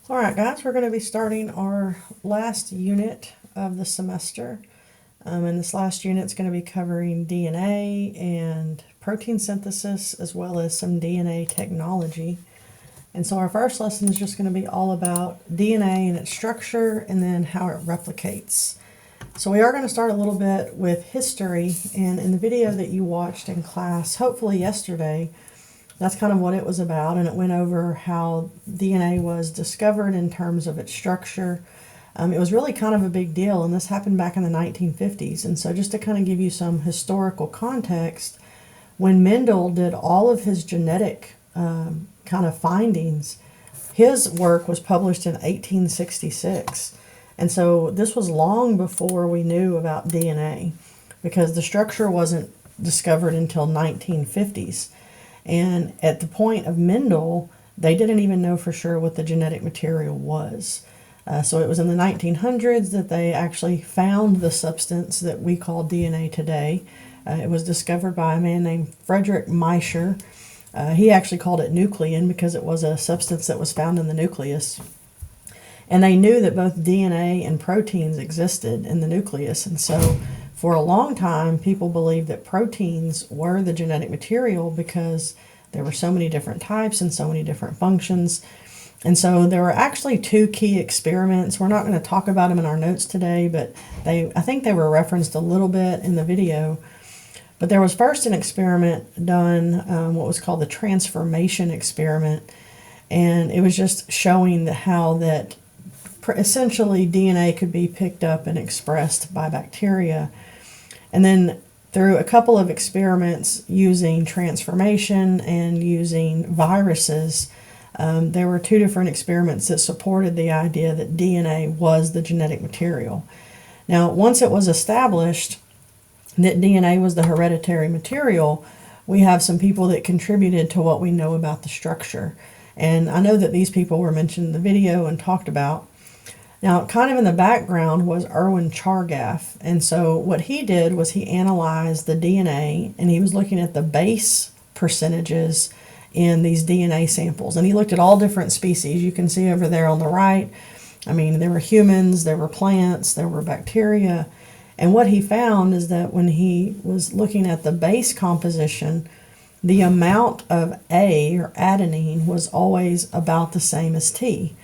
Alright guys, we're going to be starting our last unit of the semester. And this last unit is going to be covering DNA and protein synthesis as well as some DNA technology. And so our first lesson is just going to be all about DNA and its structure and then how it replicates. So we are going to start a little bit with history, and in the video that you watched in class, hopefully yesterday, that's kind of what it was about, and it went over how DNA was discovered in terms of its structure. It was really kind of a big deal, and this happened back in the 1950s. And so just to kind of give you some historical context, when Mendel did all of his genetic kind of findings, his work was published in 1866. And so this was long before we knew about DNA, because the structure wasn't discovered until 1950s. And at the point of Mendel, they didn't even know for sure what the genetic material was. So it was in the 1900s that they actually found the substance that we call DNA today. It was discovered by a man named Frederick Miescher. He actually called it nuclein because it was a substance that was found in the nucleus. And they knew that both DNA and proteins existed in the nucleus. And so for a long time, people believed that proteins were the genetic material because there were so many different types and so many different functions. And so there were actually two key experiments. We're not going to talk about them in our notes today, but I think they were referenced a little bit in the video. But there was first an experiment done, what was called the transformation experiment. And it was just showing how that essentially DNA could be picked up and expressed by bacteria. And then through a couple of experiments using transformation and using viruses, there were two different experiments that supported the idea that DNA was the genetic material. Now, once it was established that DNA was the hereditary material, we have some people that contributed to what we know about the structure. And I know that these people were mentioned in the video and talked about. Now, kind of in the background was Erwin Chargaff. And so what he did was he analyzed the DNA, and he was looking at the base percentages in these DNA samples. And he looked at all different species. You can see over there on the right, I mean, there were humans, there were plants, there were bacteria. And what he found is that when he was looking at the base composition, the amount of A, or adenine, was always about the same as T.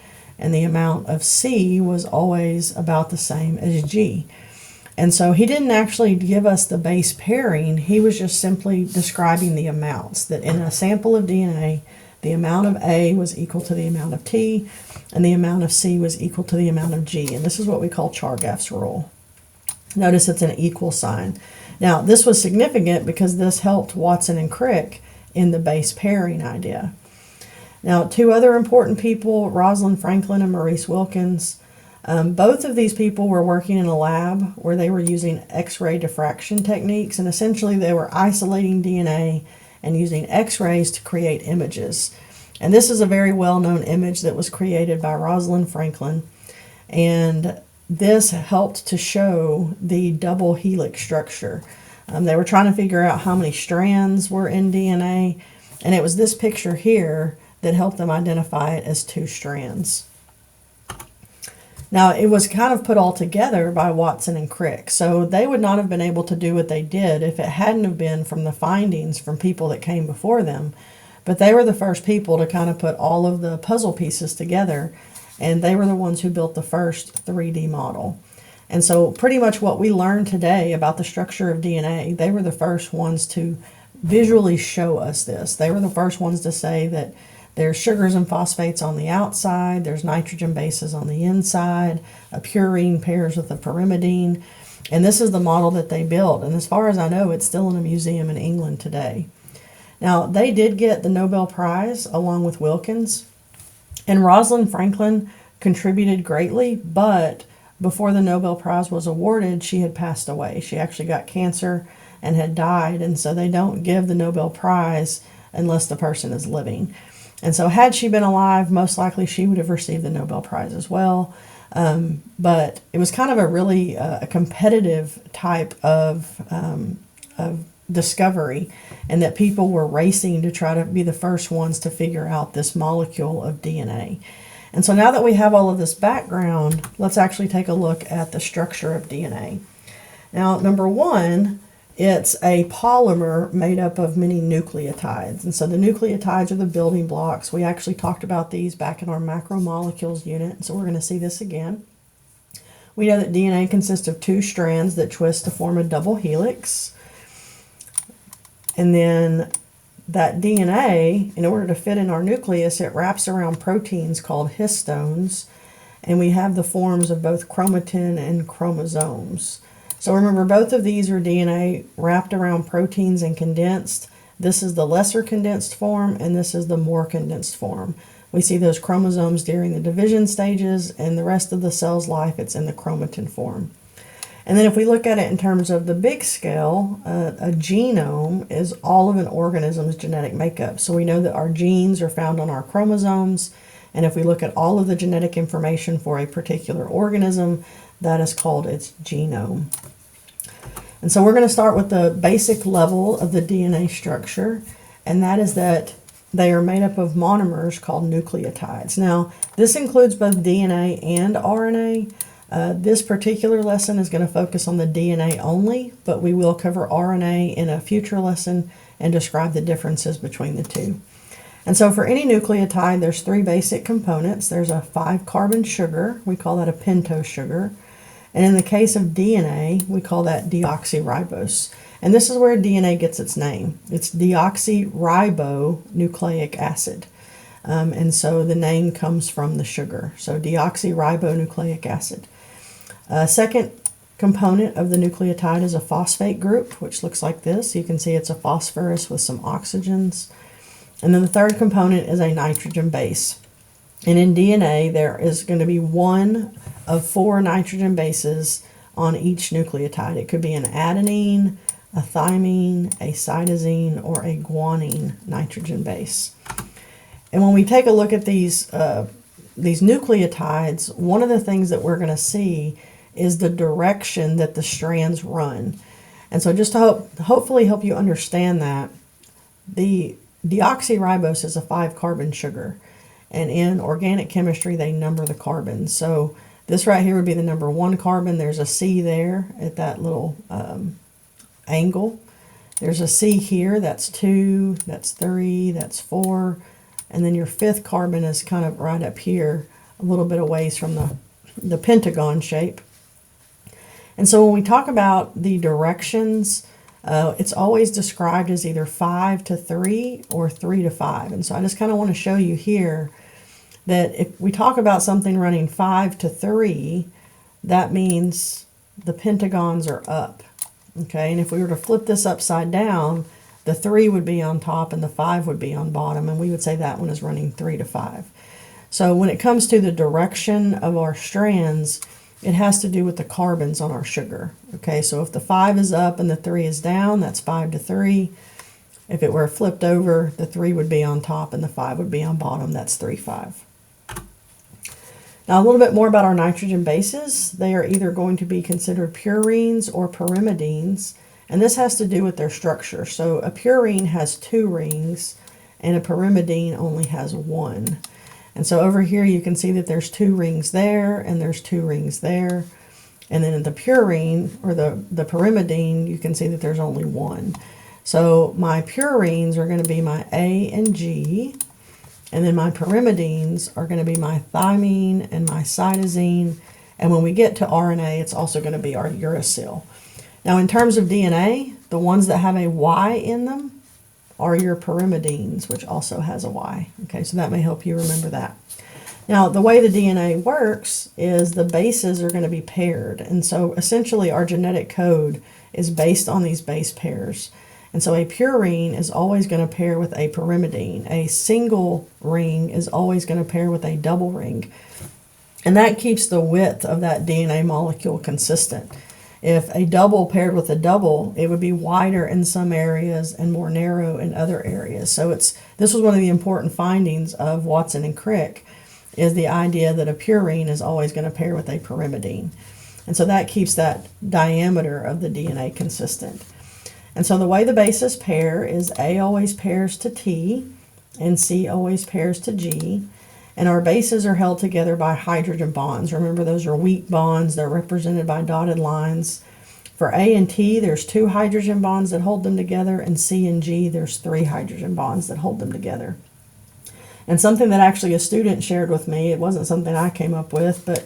And the amount of C was always about the same as G. And so he didn't actually give us the base pairing. He was just simply describing the amounts, that in a sample of DNA, the amount of A was equal to the amount of T, and the amount of C was equal to the amount of G. And this is what we call Chargaff's rule. Notice it's an equal sign. Now, this was significant because this helped Watson and Crick in the base pairing idea. Now, two other important people, Rosalind Franklin and Maurice Wilkins, both of these people were working in a lab where they were using X-ray diffraction techniques, and essentially they were isolating DNA and using X-rays to create images. And this is a very well-known image that was created by Rosalind Franklin, and this helped to show the double helix structure. They were trying to figure out how many strands were in DNA, and it was this picture here that helped them identify it as two strands. Now, it was kind of put all together by Watson and Crick, so they would not have been able to do what they did if it hadn't have been from the findings from people that came before them. But they were the first people to kind of put all of the puzzle pieces together, and they were the ones who built the first 3D model. And so pretty much what we learned today about the structure of DNA, they were the first ones to visually show us this. They were the first ones to say that there's sugars and phosphates on the outside, there's nitrogen bases on the inside, a purine pairs with a pyrimidine, and this is the model that they built. And as far as I know, it's still in a museum in England today. Now, they did get the Nobel Prize along with Wilkins, and Rosalind Franklin contributed greatly, but before the Nobel Prize was awarded, she had passed away. She actually got cancer and had died, and so they don't give the Nobel Prize unless the person is living. And so had she been alive, most likely she would have received the Nobel Prize as well. But it was kind of a really a competitive type of discovery, and that people were racing to try to be the first ones to figure out this molecule of DNA. And so now that we have all of this background, let's actually take a look at the structure of DNA. Now, number one, it's a polymer made up of many nucleotides. And so the nucleotides are the building blocks. We actually talked about these back in our macromolecules unit, so we're going to see this again. We know that DNA consists of two strands that twist to form a double helix. And then that DNA, in order to fit in our nucleus, it wraps around proteins called histones, and we have the forms of both chromatin and chromosomes. So remember, both of these are DNA wrapped around proteins and condensed. This is the lesser condensed form, and this is the more condensed form. We see those chromosomes during the division stages, and the rest of the cell's life, it's in the chromatin form. And then if we look at it in terms of the big scale, a genome is all of an organism's genetic makeup. So we know that our genes are found on our chromosomes, and if we look at all of the genetic information for a particular organism, that is called its genome. And so we're going to start with the basic level of the DNA structure, and that is that they are made up of monomers called nucleotides. Now, this includes both DNA and RNA. This particular lesson is going to focus on the DNA only, but we will cover RNA in a future lesson and describe the differences between the two. And so for any nucleotide, there's three basic components. There's a 5-carbon sugar. We call that a pentose sugar. And in the case of DNA, we call that deoxyribose. And this is where DNA gets its name. It's deoxyribonucleic acid. And so the name comes from the sugar. So deoxyribonucleic acid. Second component of the nucleotide is a phosphate group, which looks like this. You can see it's a phosphorus with some oxygens. And then the third component is a nitrogen base. And in DNA, there is going to be one of 4 nitrogen bases on each nucleotide. It could be an adenine, a thymine, a cytosine, or a guanine nitrogen base. And when we take a look at these nucleotides, one of the things that we're going to see is the direction that the strands run. And so just to hopefully help you understand that, the deoxyribose is a 5-carbon sugar. And in organic chemistry, they number the carbons. So this right here would be the number 1 carbon. There's a C there at that little angle. There's a C here, that's 2, that's 3, that's 4. And then your 5th carbon is kind of right up here, a little bit away from the pentagon shape. And so when we talk about the directions, it's always described as either 5 to 3 or 3 to 5. And so I just kind of want to show you here that if we talk about something running 5 to 3, that means the pentagons are up. Okay, and if we were to flip this upside down, the 3 would be on top and the 5 would be on bottom, and we would say that one is running 3 to 5. So when it comes to the direction of our strands, it has to do with the carbons on our sugar. Okay, so if the 5 is up and the 3 is down, that's 5 to 3. If it were flipped over, the 3 would be on top and the 5 would be on bottom. That's 3,5. Now a little bit more about our nitrogen bases. They are either going to be considered purines or pyrimidines, and this has to do with their structure. So a purine has 2 rings and a pyrimidine only has 1. And so over here you can see that there's 2 rings there and there's 2 rings there. And then in the purine or the pyrimidine, you can see that there's only 1. So my purines are going to be my A and G, and then my pyrimidines are going to be my thymine and my cytosine. And when we get to RNA, it's also going to be our uracil. Now in terms of DNA, the ones that have a Y in them are your pyrimidines, which also has a Y. Okay, so that may help you remember that. Now, the way the DNA works is the bases are going to be paired. And so essentially our genetic code is based on these base pairs. And so a purine is always going to pair with a pyrimidine. A single ring is always going to pair with a double ring. And that keeps the width of that DNA molecule consistent. If a double paired with a double, it would be wider in some areas and more narrow in other areas. So this was one of the important findings of Watson and Crick, is the idea that a purine is always going to pair with a pyrimidine. And so that keeps that diameter of the DNA consistent. And so the way the bases pair is A always pairs to T and C always pairs to G. And our bases are held together by hydrogen bonds. Remember, those are weak bonds. They're represented by dotted lines. For A and T, there's 2 hydrogen bonds that hold them together, and C and G, there's 3 hydrogen bonds that hold them together. And something that actually a student shared with me, it wasn't something I came up with, but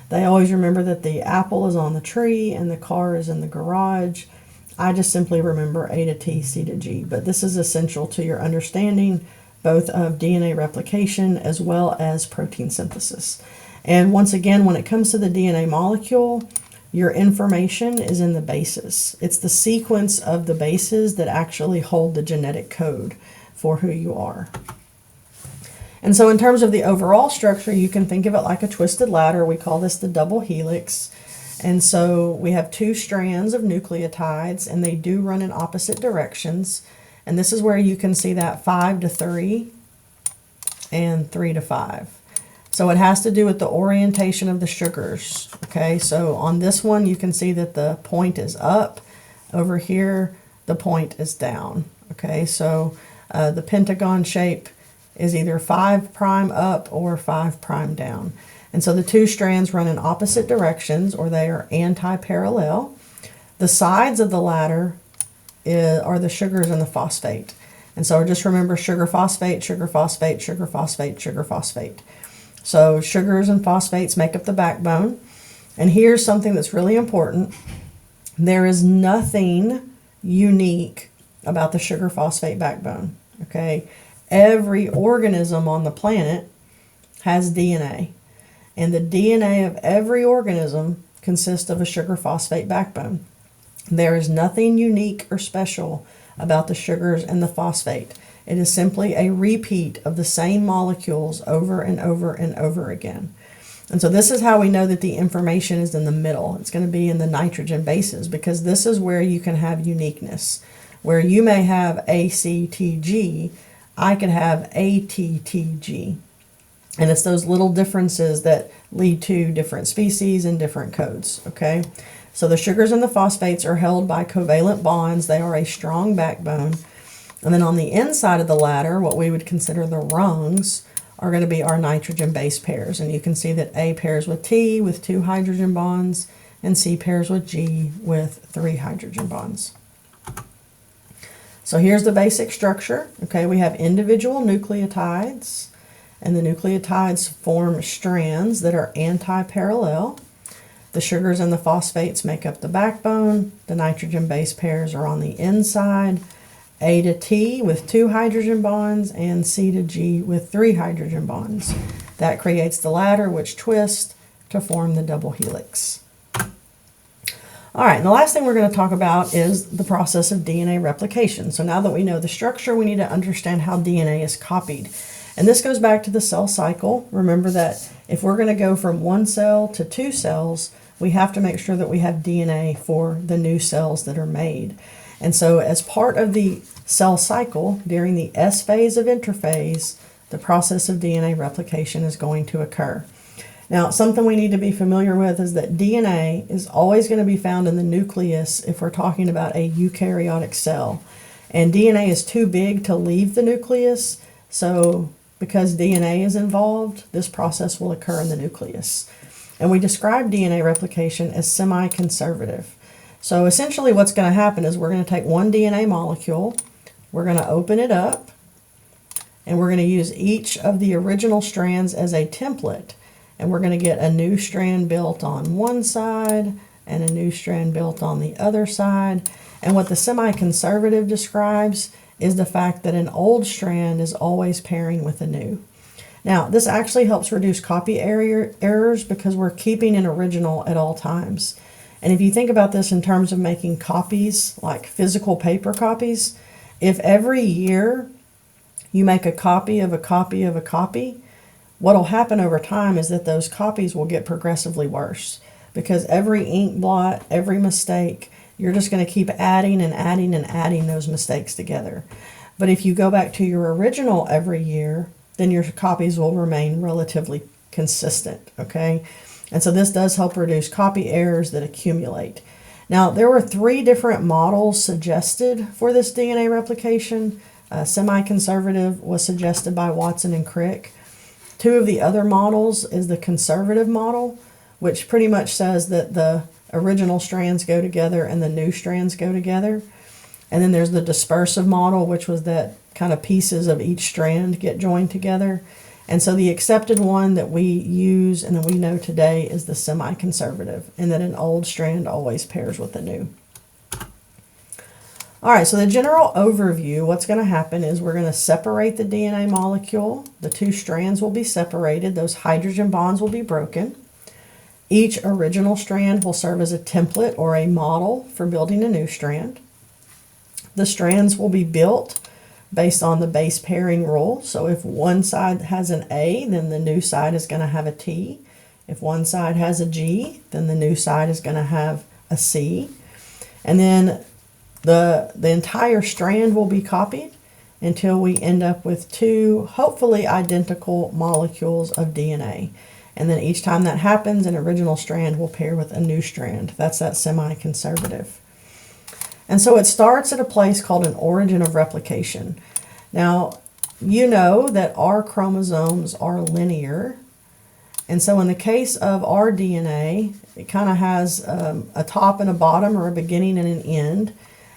they always remember that the apple is on the tree and the car is in the garage. I just simply remember A to T, C to G. But this is essential to your understanding both of DNA replication as well as protein synthesis. And once again, when it comes to the DNA molecule, your information is in the bases. It's the sequence of the bases that actually hold the genetic code for who you are. And so in terms of the overall structure, you can think of it like a twisted ladder. We call this the double helix. And so we have 2 strands of nucleotides, and they do run in opposite directions. And this is where you can see that 5 to 3 and 3 to 5. So it has to do with the orientation of the sugars. Okay, so on this one, you can see that the point is up. Over here, the point is down. Okay, so the pentagon shape is either 5' up or 5' down. And so the 2 strands run in opposite directions, or they are anti-parallel. The sides of the ladder are the sugars and the phosphate. And so just remember sugar, phosphate, sugar, phosphate, sugar, phosphate, sugar, phosphate. So sugars and phosphates make up the backbone. And here's something that's really important. There is nothing unique about the sugar phosphate backbone. Okay? Every organism on the planet has DNA, and the DNA of every organism consists of a sugar phosphate backbone. There is nothing unique or special about the sugars and the phosphate. It is simply a repeat of the same molecules over and over and over again. And so this is how we know that the information is in the middle. It's going to be in the nitrogen bases, because this is where you can have uniqueness. Where you may have ACTG, I could have ATTG. And it's those little differences that lead to different species and different codes, okay? So the sugars and the phosphates are held by covalent bonds. They are a strong backbone. And then on the inside of the ladder, what we would consider the rungs are going to be our nitrogen base pairs. And you can see that A pairs with T with 2 hydrogen bonds, and C pairs with G with 3 hydrogen bonds. So here's the basic structure. Okay, we have individual nucleotides, and the nucleotides form strands that are anti-parallel. The sugars and the phosphates make up the backbone. The nitrogen base pairs are on the inside. A to T with 2 hydrogen bonds, and C to G with 3 hydrogen bonds. That creates the ladder, which twists to form the double helix. All right, and the last thing we're going to talk about is the process of DNA replication. So now that we know the structure, we need to understand how DNA is copied. And this goes back to the cell cycle. Remember that if we're going to go from 1 cell to 2 cells, we have to make sure that we have DNA for the new cells that are made. And so as part of the cell cycle, during the S phase of interphase, the process of DNA replication is going to occur. Now, something we need to be familiar with is that DNA is always going to be found in the nucleus if we're talking about a eukaryotic cell. And DNA is too big to leave the nucleus, so because DNA is involved, this process will occur in the nucleus. And we describe DNA replication as semi-conservative. So essentially what's going to happen is we're going to take one DNA molecule, we're going to open it up, and we're going to use each of the original strands as a template. And we're going to get a new strand built on one side and a new strand built on the other side. And what the semi-conservative describes is the fact that an old strand is always pairing with a new. Now, this actually helps reduce copy errors because we're keeping an original at all times. And if you think about this in terms of making copies, like physical paper copies, if every year you make a copy of a copy of a copy, what will happen over time is that those copies will get progressively worse because every ink blot, every mistake, you're just going to keep adding and adding and adding those mistakes together. But if you go back to your original every year, then your copies will remain relatively consistent, okay? And so this does help reduce copy errors that accumulate. Now, there were 3 different models suggested for this DNA replication. Semi-conservative was suggested by Watson and Crick. Two of the other models is the conservative model, which pretty much says that the original strands go together and the new strands go together. And then there's the dispersive model, which was that kind of pieces of each strand get joined together. And so the accepted one that we use and that we know today is the semi-conservative, and that an old strand always pairs with a new. All right, so the general overview, what's going to happen is we're going to separate the DNA molecule. The two strands will be separated. Those hydrogen bonds will be broken. Each original strand will serve as a template or a model for building a new strand. The strands will be built based on the base pairing rule. So if one side has an A, then the new side is going to have a T. If one side has a G, then the new side is going to have a C. And then the entire strand will be copied until we end up with two hopefully identical molecules of DNA. And then each time that happens, an original strand will pair with a new strand. That's that semi-conservative. And so it starts at a place called an origin of replication. Now, you know that our chromosomes are linear. And so in the case of our DNA, it kind of has a top and a bottom, or a beginning and an end.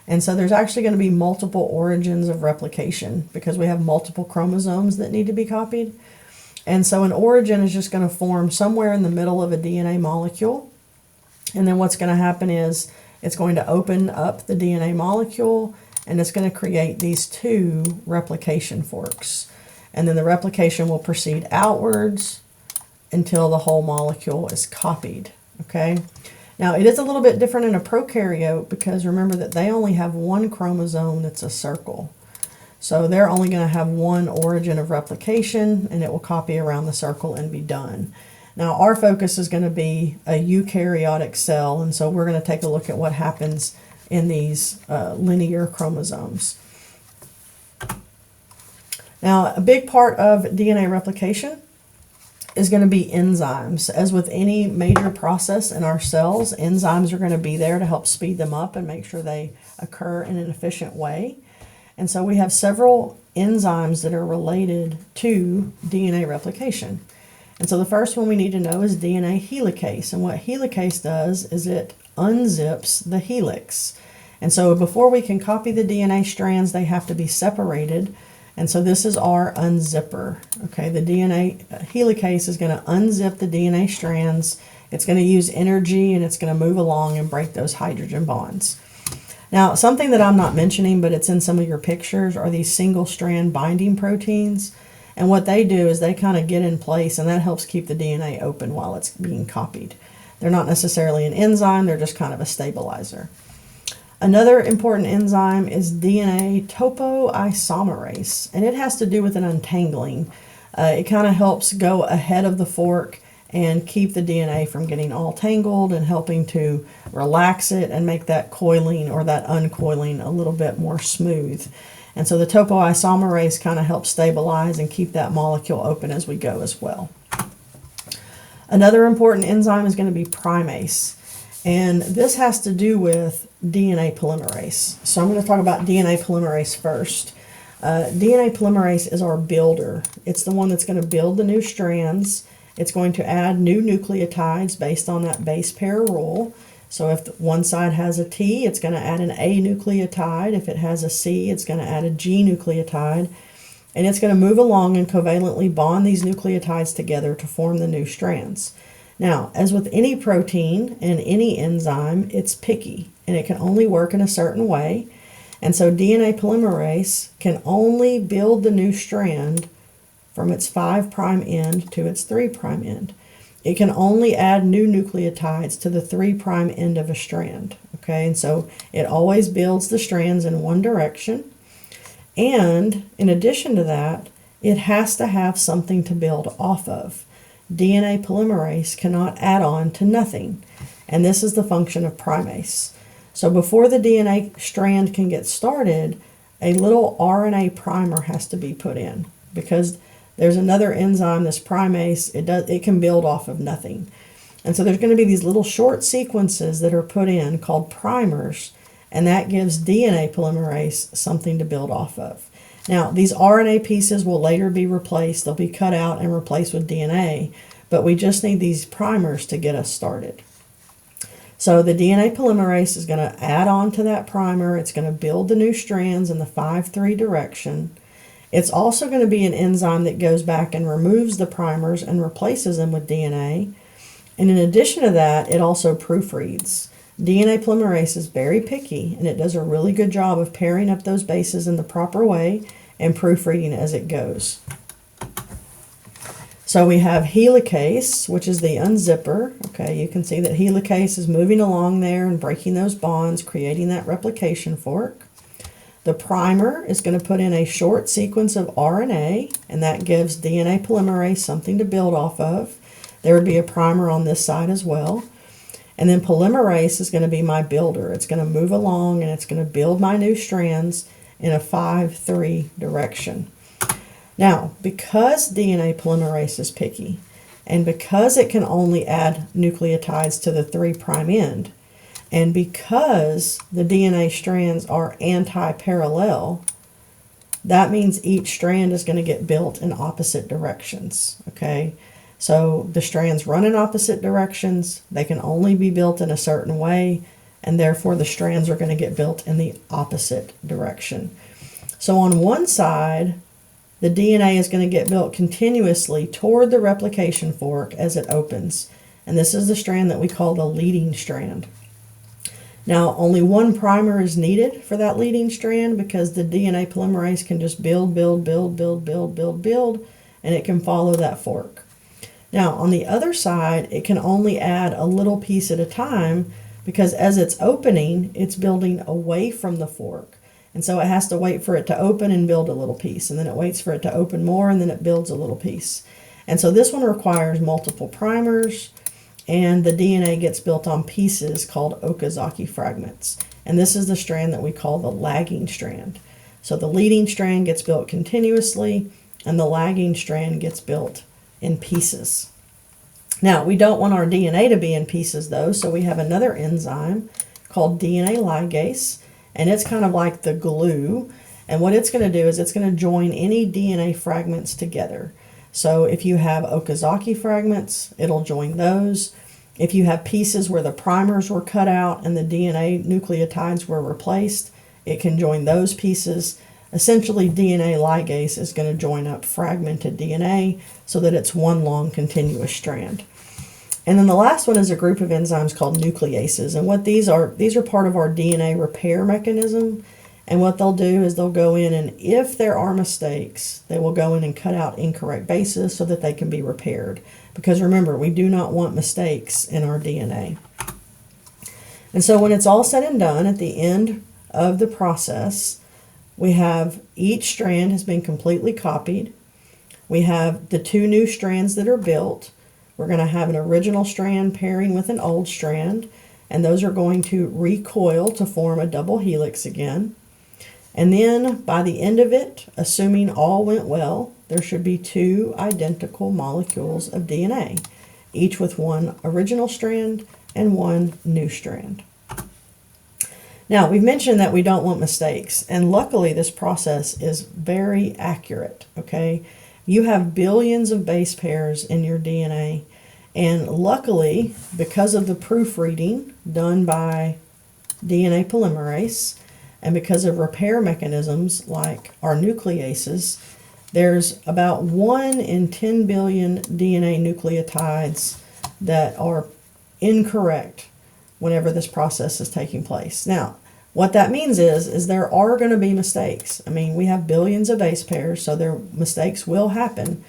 And so there's actually going to be multiple origins of replication because we have multiple chromosomes that need to be copied. And so an origin is just going to form somewhere in the middle of a DNA molecule. And then what's going to happen is it's going to open up the DNA molecule, and it's going to create these two replication forks. And then the replication will proceed outwards until the whole molecule is copied, okay? Now, it is a little bit different in a prokaryote because remember that they only have one chromosome that's a circle. So they're only going to have one origin of replication, and it will copy around the circle and be done. Now, our focus is going to be a eukaryotic cell, and so we're going to take a look at what happens in these linear chromosomes. Now, a big part of DNA replication is going to be enzymes. As with any major process in our cells, enzymes are going to be there to help speed them up and make sure they occur in an efficient way. And so we have several enzymes that are related to DNA replication. And so the first one we need to know is DNA helicase. And what helicase does is it unzips the helix. And so before we can copy the DNA strands, they have to be separated. And so this is our unzipper. Okay, the DNA helicase is going to unzip the DNA strands. It's going to use energy, and it's going to move along and break those hydrogen bonds. Now, something that I'm not mentioning, but it's in some of your pictures, are these single strand binding proteins. And what they do is they kind of get in place, and that helps keep the DNA open while it's being copied. They're not necessarily an enzyme, they're just kind of a stabilizer. Another important enzyme is DNA topoisomerase, and it has to do with an untangling. It kind of helps go ahead of the fork and keep the DNA from getting all tangled, and helping to relax it and make that coiling or that uncoiling a little bit more smooth. And so the topoisomerase kind of helps stabilize and keep that molecule open as we go as well. Another important enzyme is going to be primase. And this has to do with DNA polymerase. So I'm going to talk about DNA polymerase first. DNA polymerase is our builder. It's the one that's going to build the new strands. It's going to add new nucleotides based on that base pair rule. So if one side has a T, it's going to add an A nucleotide. If it has a C, it's going to add a G nucleotide. And it's going to move along and covalently bond these nucleotides together to form the new strands. Now, as with any protein and any enzyme, it's picky, and it can only work in a certain way. And so DNA polymerase can only build the new strand from its 5' end to its 3' end. It can only add new nucleotides to the 3' end of a strand. Okay, and so it always builds the strands in one direction. And in addition to that, it has to have something to build off of. DNA polymerase cannot add on to nothing. And this is the function of primase. So before the DNA strand can get started, a little RNA primer has to be put in, because there's another enzyme, this primase, it can build off of nothing. And so there's going to be these little short sequences that are put in called primers, and that gives DNA polymerase something to build off of. Now, these RNA pieces will later be replaced. They'll be cut out and replaced with DNA, but we just need these primers to get us started. So the DNA polymerase is going to add on to that primer. It's going to build the new strands in the 5'3" direction. It's also going to be an enzyme that goes back and removes the primers and replaces them with DNA. And in addition to that, it also proofreads. DNA polymerase is very picky, and it does a really good job of pairing up those bases in the proper way and proofreading as it goes. So we have helicase, which is the unzipper. Okay, you can see that helicase is moving along there and breaking those bonds, creating that replication fork. The primer is going to put in a short sequence of RNA, and that gives DNA polymerase something to build off of. There would be a primer on this side as well. And then polymerase is going to be my builder. It's going to move along and it's going to build my new strands in a 5'3" direction. Now, because DNA polymerase is picky, and because it can only add nucleotides to the 3' end, and because the DNA strands are anti-parallel, that means each strand is going to get built in opposite directions, okay? So the strands run in opposite directions, they can only be built in a certain way, and therefore the strands are going to get built in the opposite direction. So on one side, the DNA is going to get built continuously toward the replication fork as it opens. And this is the strand that we call the leading strand. Now, only one primer is needed for that leading strand because the DNA polymerase can just build, and it can follow that fork. Now, on the other side, it can only add a little piece at a time because as it's opening, it's building away from the fork. And so it has to wait for it to open and build a little piece, and then it waits for it to open more, and then it builds a little piece. And so this one requires multiple primers, and the DNA gets built on pieces called Okazaki fragments. And this is the strand that we call the lagging strand. So the leading strand gets built continuously, and the lagging strand gets built in pieces. Now, we don't want our DNA to be in pieces though, so we have another enzyme called DNA ligase, and it's kind of like the glue. And what it's going to do is it's going to join any DNA fragments together. So if you have Okazaki fragments, it'll join those. If you have pieces where the primers were cut out and the DNA nucleotides were replaced, it can join those pieces. Essentially, DNA ligase is going to join up fragmented DNA so that it's one long continuous strand. And then the last one is a group of enzymes called nucleases. And what these are part of our DNA repair mechanism. And what they'll do is they'll go in, and if there are mistakes, they will go in and cut out incorrect bases so that they can be repaired. Because remember, we do not want mistakes in our DNA. And so when it's all said and done, at the end of the process, we have each strand has been completely copied. We have the two new strands that are built. We're going to have an original strand pairing with an old strand, and those are going to recoil to form a double helix again. And then by the end of it, assuming all went well, there should be two identical molecules of DNA, each with one original strand and one new strand. Now, we've mentioned that we don't want mistakes, and luckily this process is very accurate, okay? You have billions of base pairs in your DNA, and luckily, because of the proofreading done by DNA polymerase, and because of repair mechanisms like our nucleases, there's about 1 in 10 billion DNA nucleotides that are incorrect whenever this process is taking place. Now, what that means is there are going to be mistakes. I mean, we have billions of base pairs, so their mistakes will happen.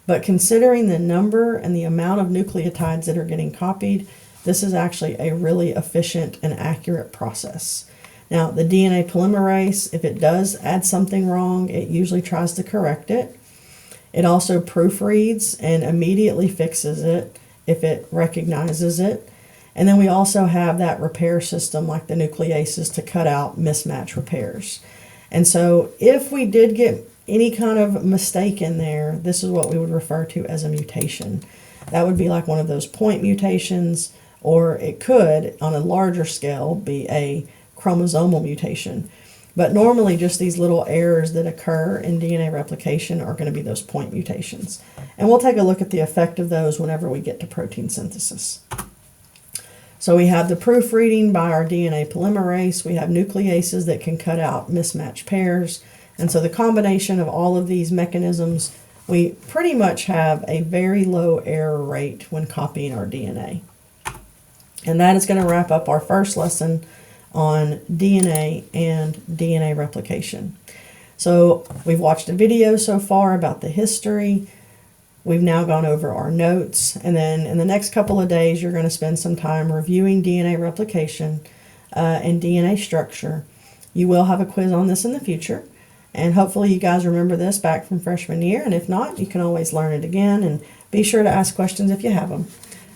But considering the number and the amount of nucleotides that are getting copied, this is actually a really efficient and accurate process. Now, the DNA polymerase, if it does add something wrong, it usually tries to correct it. It also proofreads and immediately fixes it if it recognizes it. And then we also have that repair system like the nucleases to cut out mismatch repairs. And so if we did get any kind of mistake in there, this is what we would refer to as a mutation. That would be like one of those point mutations, or it could, on a larger scale, be a chromosomal mutation. But normally just these little errors that occur in DNA replication are going to be those point mutations. And we'll take a look at the effect of those whenever we get to protein synthesis. So we have the proofreading by our DNA polymerase. We have nucleases that can cut out mismatched pairs. And so the combination of all of these mechanisms, we pretty much have a very low error rate when copying our DNA. And that is going to wrap up our first lesson on DNA and DNA replication. So we've watched a video so far about the history. We've now gone over our notes, and then in the next couple of days you're going to spend some time reviewing DNA replication and DNA structure. You will have a quiz on this in the future, and hopefully you guys remember this back from freshman year, and if not, you can always learn it again, and be sure to ask questions if you have them.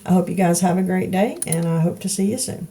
I hope you guys have a great day, and I hope to see you soon.